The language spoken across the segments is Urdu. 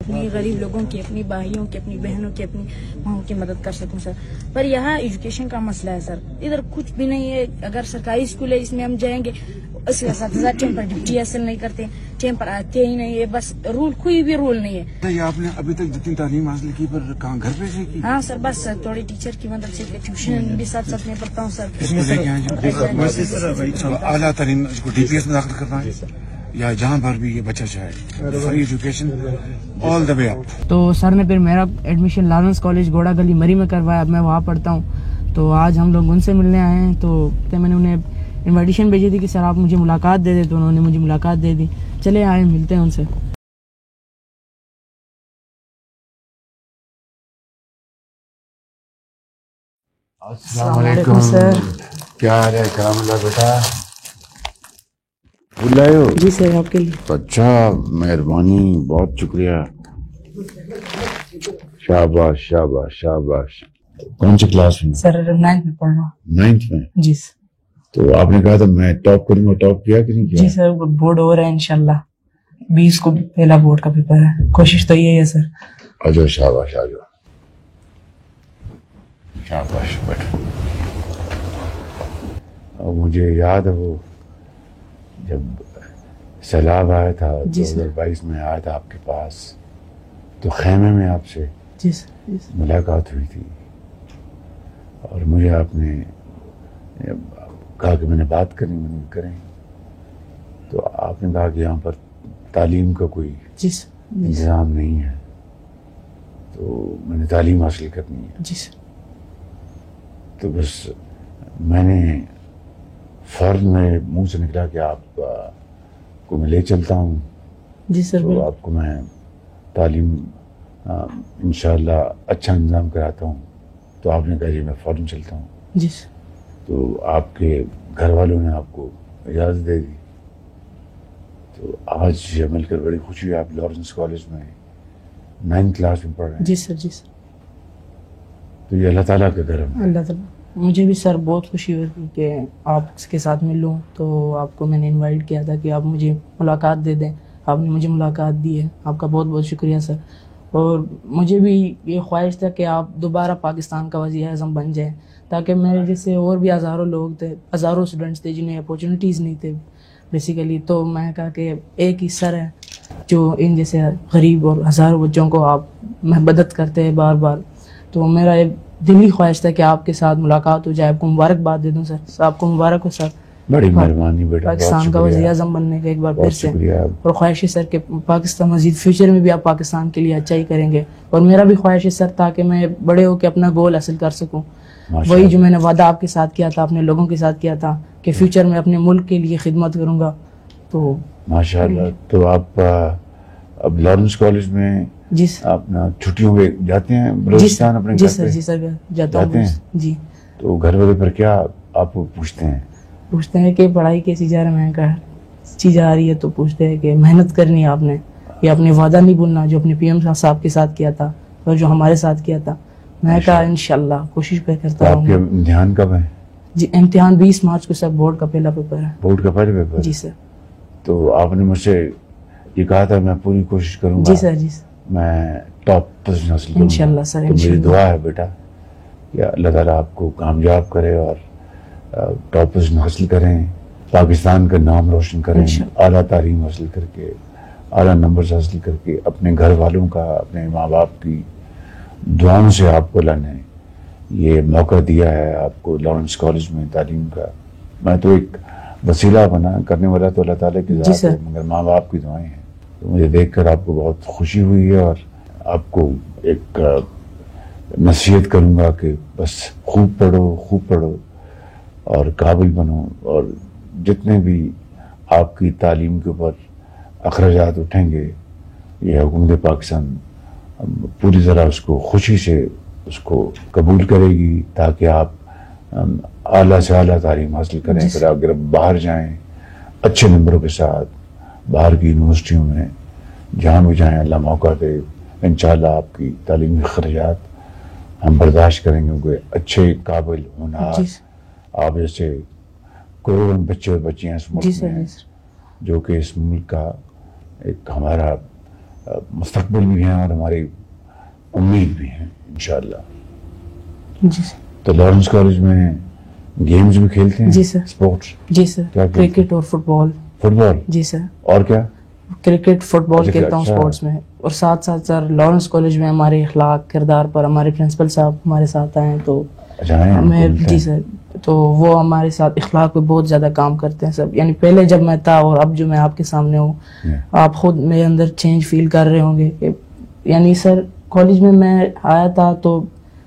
اپنی غریب لوگوں کی، اپنی بھائیوں کی، اپنی بہنوں کی، اپنی ماں کی مدد کر سکوں سر. پر یہاں ایجوکیشن کا مسئلہ ہے سر، ادھر کچھ بھی نہیں ہے. اگر سرکاری اسکول ہے اس میں ہم جائیں گے، اس کے اساتذہ ٹائم پر ڈپٹی حاصل نہیں کرتے، ٹائم پر آتے ہی نہیں ہے. بس رول، کوئی بھی رول نہیں ہے. یہ آپ نے ابھی تک جتنی تعلیم حاصل کی پر کہاں گھر پہ سے کی؟ ہاں سر، بس تھوڑی ٹیچر کی مدد سے ٹیوشن بھی ساتھ ساتھ میں پڑھتا ہوں سر. اس کو لے کے اعلیٰ تعلیم اس کو ڈی پی ایس میں داخل کرنا ہے یا جہاں پر بھی یہ بچہ چاہے، فری ایجوکیشن آل دا وے اپ. تو سر نے پھر میرا ایڈمیشن لارنس کالج گھوڑا گلی مری میں کروایا. میں وہاں پڑھتا ہوں. تو آج ہم لوگ ان سے ملنے آئے ہیں. تو میں نے انہیں انویٹیشن بھیجی تھی کہ سر آپ مجھے ملاقات دے دیں، تو انہوں نے مجھے ملاقات دے دی. چلے آئے ملتے ہیں ان سے. السلام علیکم سر. کیا حال ہے؟ کرام اللہ بیٹا، بھول رہے ہو؟ جی سر، آپ کے لیے. اچھا، مہربانی، بہت شکریہ. شاباش شاباش شاباش. کون سی کلاس میں؟ سر 9th میں پڑھ رہا ہوں. 9th میں؟ جی سر. تو آپ نے کہا تھا میں ٹاپ کروں گا، ٹاپ کیا کہ نہیں کیا؟ جی سر، بورڈ ہو رہا ہے انشاءاللہ. 20 کو پہلا بورڈ کا پیپر ہے. کوشش تو یہ ہے سر. آجو، شاباش، آجو، شاباش بیٹا. اور مجھے یاد ہے وہ جب سیلاب آیا تھا 2022 میں آیا تھا آپ کے پاس، تو خیمے میں آپ سے جی سر ملاقات ہوئی تھی، اور مجھے آپ نے کہا کہ میں نے بات کریں. تو آپ نے کہا کہ یہاں پر تعلیم کا کوئی انتظام نہیں ہے، تو میں نے تعلیم حاصل کرنی ہے. جی سر. تو بس میں نے فوراً میرے منہ سے نکلا کہ آپ کو میں لے چلتا ہوں. جی سر. تو آپ کو میں تعلیم انشاءاللہ اچھا انتظام کراتا ہوں. تو آپ نے کہا جی میں فوراً چلتا ہوں. جی سر. تو آپ کے گھر والوں نے آپ کو اجازت دے دی. تو آج مل کر بڑی خوشی ہے. آپ لارنس کالج میں 9th کلاس میں پڑھ رہے ہیں. جی سر. جی سر. تو یہ اللہ تعالیٰ کا کرم ہے. اللہ تعالیٰ. مجھے بھی سر بہت خوشی ہوئی کہ آپ کے ساتھ ملوں. تو آپ کو میں نے انوائٹ کیا تھا کہ آپ مجھے ملاقات دے دیں. آپ نے مجھے ملاقات دی ہے. آپ کا بہت بہت شکریہ سر. اور مجھے بھی یہ خواہش تھا کہ آپ دوبارہ پاکستان کا وزیر اعظم بن جائیں، تاکہ میرے جیسے اور بھی ہزاروں لوگ تھے، ہزاروں اسٹوڈنٹس تھے جنہیں اپورچونیٹیز نہیں تھے بیسیکلی. تو میں کہا کہ ایک ہی سر ہے جو ان جیسے غریب اور ہزاروں بچوں کو آپ مدد کرتے ہیں بار بار. تو میرا ایک دلی خواہش تھا کہ آپ کے ساتھ ملاقات ہو جائے. آپ کو مبارکباد دے دوں سر. آپ کو مبارک ہو سر. بڑی مہربانی بیٹا، پاکستان کا وزیر اعظم بننے کا ایک بار پھر سے. اور خواہش ہے سر کہ پاکستان مزید فیوچر میں بھی آپ پاکستان کے لیے اچھا ہی کریں گے. اور میرا بھی خواہش ہے سر تاکہ میں بڑے ہو کے اپنا گول حاصل کر سکوں، وہی جو میں نے وعدہ آپ کے ساتھ کیا تھا، اپنے لوگوں کے ساتھ کیا تھا کہ فیوچر میں اپنے ملک کے لیے خدمت کروں گا. تو ماشاءاللہ. تو آپ اب لارنس کالج میں جی سر اپنا چھٹیوں میں جاتے ہیں بلوچستان اپنے جی گھر سر. پہ؟ جی سر جاتا ہوں. جی. تو گھر والے پر کیا آپ پوچھتے ہیں کہ پڑھائی کیسی جا رہی ہے. میں کہا اچھی جا رہی ہے. تو پوچھتے ہیں کہ محنت کرنی ہے آپ نے، یہ اپنے وعدہ نہیں بھولنا جو اپنے پی ایم صاحب کے ساتھ کیا تھا اور جو ہمارے ساتھ کیا تھا. میں کہا انشاءاللہ کوشش پہ کرتا ہوں. آپ کے امتحان کب ہے؟ جی امتحان 20 مارچ کو سر بورڈ کا پہلا پیپر ہے. بورڈ کا پہلا پیپر؟ جی سر. تو آپ نے مجھ سے یہ کہا تھا میں پوری کوشش کروں گا. جی سر. جی سر. میں ٹاپ پوزیشن حاصل کروں گا انشاءاللہ سر. تو میری دعا ہے بیٹا کہ اللہ تعالیٰ آپ کو کامیاب کرے اور ٹاپ پوزیشن حاصل کریں، پاکستان کا نام روشن کریں، اعلیٰ تعلیم حاصل کر کے، اعلیٰ نمبرز حاصل کر کے، اپنے گھر والوں کا، اپنے ماں باپ کی دعاؤں سے آپ کو اللہ نے یہ موقع دیا ہے آپ کو لارنس کالج میں تعلیم کا. میں تو ایک وسیلہ بنا، کرنے والا تو اللہ تعالیٰ کی ذات ہے، مگر ماں باپ کی دعائیں ہیں. تو مجھے دیکھ کر آپ کو بہت خوشی ہوئی ہے، اور آپ کو ایک نصیحت کروں گا کہ بس خوب پڑھو اور قابل بنو، اور جتنے بھی آپ کی تعلیم کے اوپر اخراجات اٹھیں گے یہ حکومت پاکستان پوری طرح اس کو خوشی سے اس کو قبول کرے گی، تاکہ آپ اعلیٰ سے اعلیٰ تعلیم حاصل کریں. پھر اگر باہر جائیں اچھے نمبروں کے ساتھ، باہر کی یونیورسٹیوں میں جہاں بھی جائیں اللہ موقع دے، انشاءاللہ آپ کی تعلیمی اخراجات ہم برداشت کریں گے. کیونکہ اچھے قابل ہونہار آپ جیسے کروڑوں بچے اور بچیاں اس ملک میں ہیں، جو کہ اس ملک کا ایک ہمارا مستقبل بھی ہیں اور ہماری امید بھی ہیں انشاءاللہ. جی سر. تو لارنس کالج میں گیمز بھی کھیلتے ہیں؟ جی سر. اسپورٹس؟ جی سر. کیا کھیلتے ہیں؟ کرکٹ اور فٹ بال. فٹ بال؟ جی سر. اور کیا؟ کرکٹ فٹ بال اچھا، کھیلتا ہوں اچھا. اسپورٹس میں. اور ساتھ ساتھ سر لارنس کالج میں ہمارے اخلاق کردار پر ہمارے پرنسپل صاحب ہمارے ساتھ آئے ہیں تو اچھا ہیں ہمیں. جی سر. تو وہ ہمارے ساتھ اخلاق پہ بہت زیادہ کام کرتے ہیں سب. یعنی پہلے جب میں تھا اور اب جو میں آپ کے سامنے ہوں آپ خود میرے اندر چینج فیل کر رہے ہوں گے کہ یعنی سر کالج میں آیا تھا تو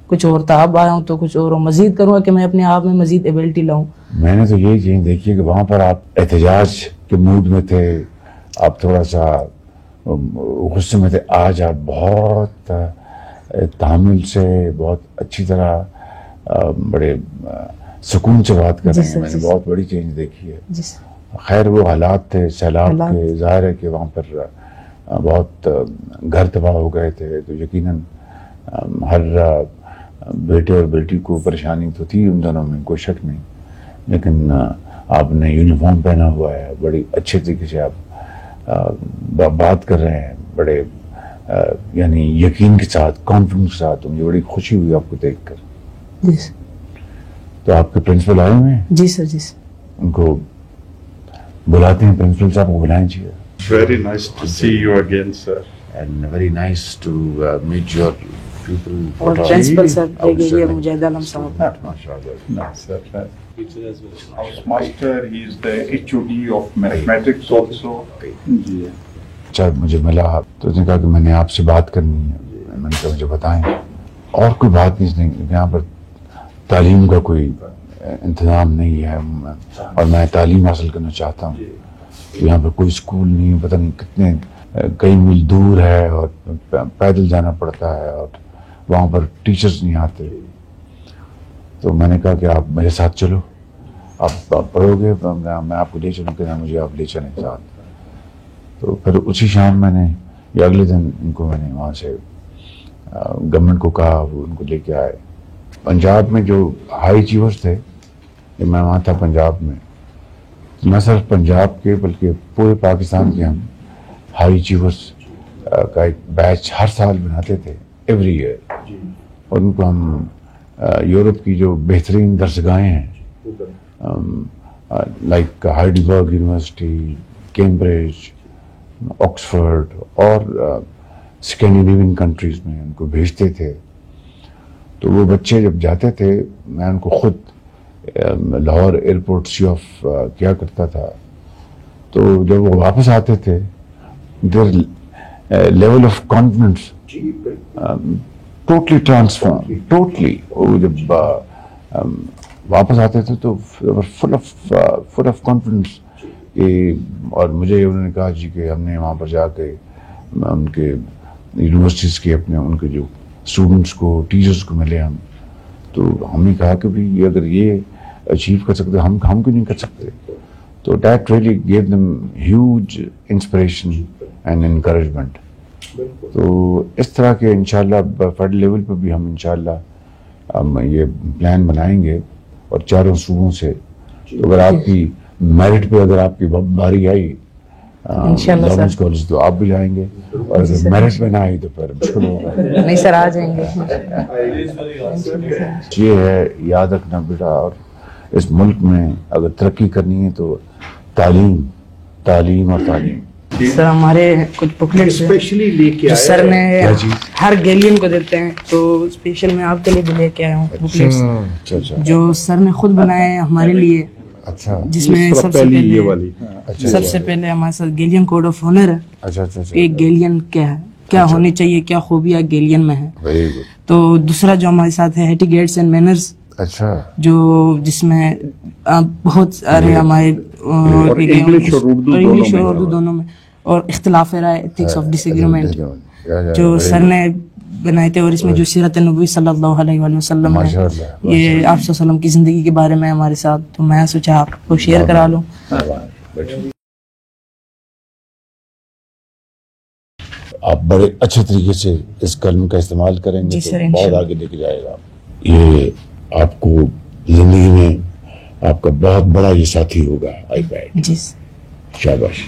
کچھ اور تھا, اب آیا ہوں تو کچھ اور. مزید کروں گا کہ میں اپنے آپ میں مزید ایبلٹی لاؤں. میں نے تو یہی چیز دیکھی ہے کہ وہاں پر آپ احتجاج کے موڈ میں تھے, آپ تھوڑا سا غصے میں تھے. آج آپ بہت تحمل سے بہت اچھی طرح بڑے سکون سے بات کر رہے ہیں. میں نے بہت بڑی چینج دیکھی ہے. خیر وہ حالات تھے سیلاب کے, ظاہر ہے کہ وہاں پر بہت گھر تباہ ہو گئے تھے تو یقیناً ہر بیٹے اور بیٹی کو پریشانی تو تھی ان دونوں میں, کوئی شک نہیں. لیکن آپ نے یونیفارم پہنا ہوا ہے, بڑی اچھے طریقے سے آپ بات کر رہے ہیں, بڑے یعنی یقین کے ساتھ, کانفیڈنس کے ساتھ. مجھے بڑی خوشی ہوئی آپ کو دیکھ کر. جی سر. تو آپ کے پرنسپل آئے ہوئے ہیں؟ جی سر. جی سر. ان کو بلاتے ہیں, پرنسپل صاحب کو بلائیں چاہیے. Very nice to see you again, sir. And very nice to meet your people. اور پرنسپل سر یہ مجاہد عالم صاحب. No, sir. House master, he is the HOD of mathematics also. اچھا مجھے ملا تو اس نے کہا کہ میں نے آپ سے بات کرنی ہے. میں نے کہا مجھے بتائیں. اور کوئی بات نہیں, یہاں پر تعلیم کا کوئی انتظام نہیں ہے اور میں تعلیم حاصل کرنا چاہتا ہوں. یہاں پر کوئی اسکول نہیں, پتہ نہیں کتنے کئی میل دور ہے اور پیدل جانا پڑتا ہے اور وہاں پر ٹیچرز نہیں آتے. تو میں نے کہا کہ آپ میرے ساتھ چلو, آپ پڑھو گے, میں آپ کو لے چلوں. کہ مجھے آپ لے چلیں ساتھ. تو پھر اسی شام میں نے یا اگلے دن ان کو میں نے وہاں سے گورنمنٹ کو کہا, وہ ان کو لے کے آئے. پنجاب میں جو ہائی اچیورز تھے, جب میں وہاں تھا پنجاب میں, نہ صرف پنجاب کے بلکہ پورے پاکستان کے ہم ہائی اچیورز کا ایک بیچ ہر سال بناتے تھے, ایوری ایئر. اور ان کو ہم یورپ کی جو بہترین درسگاہیں ہیں like Heidelberg university, Cambridge, Oxford اور اسکینڈینیوین کنٹریز میں ان کو بھیجتے تھے. تو وہ بچے جب جاتے تھے, میں ان کو خود لاہور ایئرپورٹ سی آف کیا کرتا تھا. تو جب وہ واپس آتے تھے, there level of confidence totally transform, totally. وہ جب واپس آتے تھے تو فل آف کانفیڈنس. اور مجھے انہوں نے کہا جی کہ ہم نے وہاں پر جا کے ان کے یونیورسٹیز کے اپنے ان کے جو اسٹوڈنٹس کو, ٹیچرس کو ملے ہم. تو ہم نے کہا کہ بھائی اگر یہ اچیو کر سکتے ہم کیوں نہیں کر سکتے. تو that really give them huge inspiration and encouragement. تو اس طرح کے انشاءاللہ فیڈرل لیول پہ بھی ہم انشاءاللہ ہم یہ پلان بنائیں گے اور چاروں صوبوں سے. تو اگر آپ کی میرٹ پہ اگر آپ کی باری آئی لارنس کالج تو آپ بھی جائیں گے, اور اگر میرٹ پہ نہ آئی تو پھر مشکل ہوگا. نہیں سر, آ جائیں گے. یہ ہے یاد رکھنا بیٹا, اور اس ملک میں اگر ترقی کرنی ہے تو تعلیم, تعلیم اور تعلیم. سر ہمارے کچھ بکلیٹس جو سر نے ہر گیلین کو دیتے ہیں, تو اسپیشل میں آپ کے لیے بھی لے کے آیا ہوں بکلیٹس جو سر نے خود بنائے ہیں ہمارے لیے. اچھا, جس میں سب سے پہلے ہمارے ساتھ گیلین کوڈ آف آنر ہے. اچھا, ایک گیلین کیا ہونی چاہیے, کیا خوبیاں گیلین میں ہے. تو دوسرا جو ہمارے ساتھ ہے ہیٹی گیٹس اینڈ مینرز, اچھا, جو جس میں بہت سارے ہمارے انگلش اور اردو دونوں میں, اور اختلاف رائے, ایتھکس آف ڈس ایگریمنٹ جو سر نے بنائے تھے. اور اس میں جو سیرت نبوی صلی اللہ علیہ وآلہ وسلم ہے, یہ آپ صلی اللہ علیہ وسلم کی زندگی کے بارے میں ہمارے ساتھ. تو میں سوچا آپ کو شیئر کرا لوں. آپ بڑے اچھے طریقے سے اس کلم کا استعمال کریں گے تو بہت آگے لے کے جائے گا. یہ آپ کو زندگی میں آپ کا بہت بڑا یہ ساتھی ہوگا آئی پیڈ. جی شاباش.